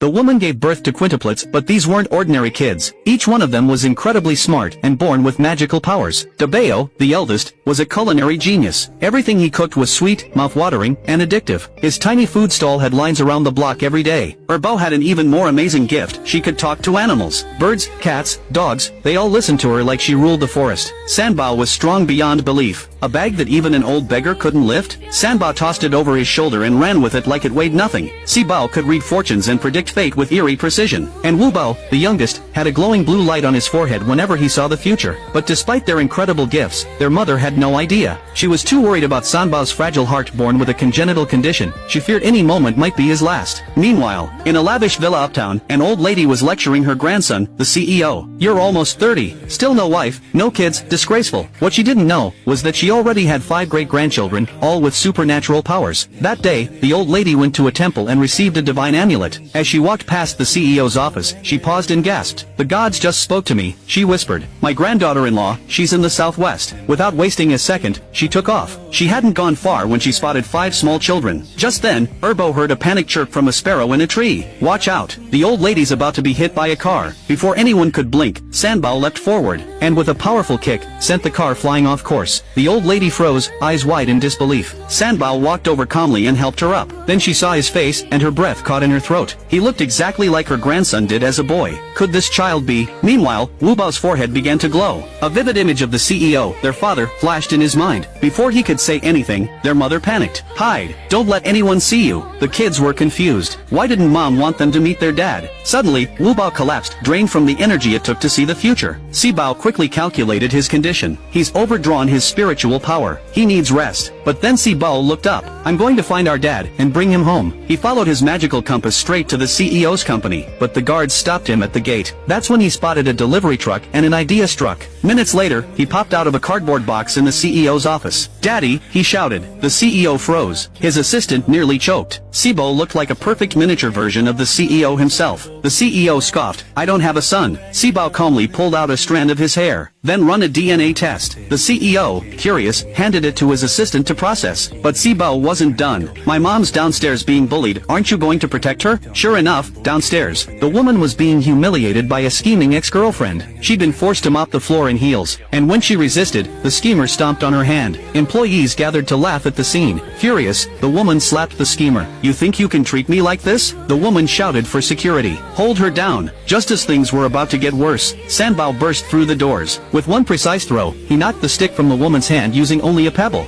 The woman gave birth to quintuplets, but these weren't ordinary kids. Each one of them was incredibly smart and born with magical powers. Dabeo, the eldest, was a culinary genius. Everything he cooked was sweet, mouth-watering, and addictive. His tiny food stall had lines around the block every day. Erbo had an even more amazing gift. She could talk to animals. Birds, cats, dogs, they all listened to her like she ruled the forest. Sanbao was strong beyond belief. A bag that even an old beggar couldn't lift? Sanbao tossed it over his shoulder and ran with it like it weighed nothing. Sibao could read fortunes and predict fate with eerie precision. And Wubao, the youngest, had a glowing blue light on his forehead whenever he saw the future. But despite their incredible gifts, their mother had no idea. She was too worried about Sanbao's fragile heart born with a congenital condition. She feared any moment might be his last. Meanwhile, in a lavish villa uptown, an old lady was lecturing her grandson, the CEO. "You're almost 30. Still no wife, no kids, disgraceful." What she didn't know was that she already had 5 great-grandchildren, all with supernatural powers. That day, the old lady went to a temple and received a divine amulet. As she walked past the CEO's office, she paused and gasped. "The gods just spoke to me," she whispered. "My granddaughter-in-law, she's in the southwest." Without wasting a second, she took off. She hadn't gone far when she spotted 5 small children. Just then, Erbo heard a panic chirp from a sparrow in a tree. "Watch out, the old lady's about to be hit by a car." Before anyone could blink, Sanbao leapt forward, and with a powerful kick, sent the car flying off course. The old lady froze, eyes wide in disbelief. Sanbao walked over calmly and helped her up. Then she saw his face, and her breath caught in her throat. He looked exactly like her grandson did as a boy. Could this child be? Meanwhile, Wubao's forehead began to glow. A vivid image of the CEO, their father, flashed in his mind. Before he could say anything, their mother panicked. "Hide! Don't let anyone see you!" The kids were confused. Why didn't mom want them to meet their dad? Suddenly, Wubao collapsed, drained from the energy it took to see the future. Sibao quickly calculated his condition. He's overdrawn his spiritual power. He needs rest. But then Sibao looked up. "I'm going to find our dad and bring him home." He followed his magical compass straight to the CEO's company, but the guards stopped him at the gate. That's when he spotted a delivery truck and an idea struck. Minutes later, he popped out of a cardboard box in the CEO's office. "Daddy," he shouted. The CEO froze. His assistant nearly choked. Sibao looked like a perfect miniature version of the CEO himself. The CEO scoffed. "I don't have a son." Sibao calmly pulled out a strand of his hair. "Then run a DNA test." The CEO, curious, handed it to his assistant to process. But Sibao wasn't done. "My mom's downstairs being bullied. Aren't you going to protect her?" Sure enough, downstairs, the woman was being humiliated by a scheming ex-girlfriend. She'd been forced to mop the floor in heels, and when she resisted, the schemer stomped on her hand. Employees gathered to laugh at the scene. Furious, the woman slapped the schemer. "You think you can treat me like this?" The woman shouted for security. "Hold her down." Just as things were about to get worse, Sanbao burst through the doors. With one precise throw, he knocked the stick from the woman's hand using only a pebble.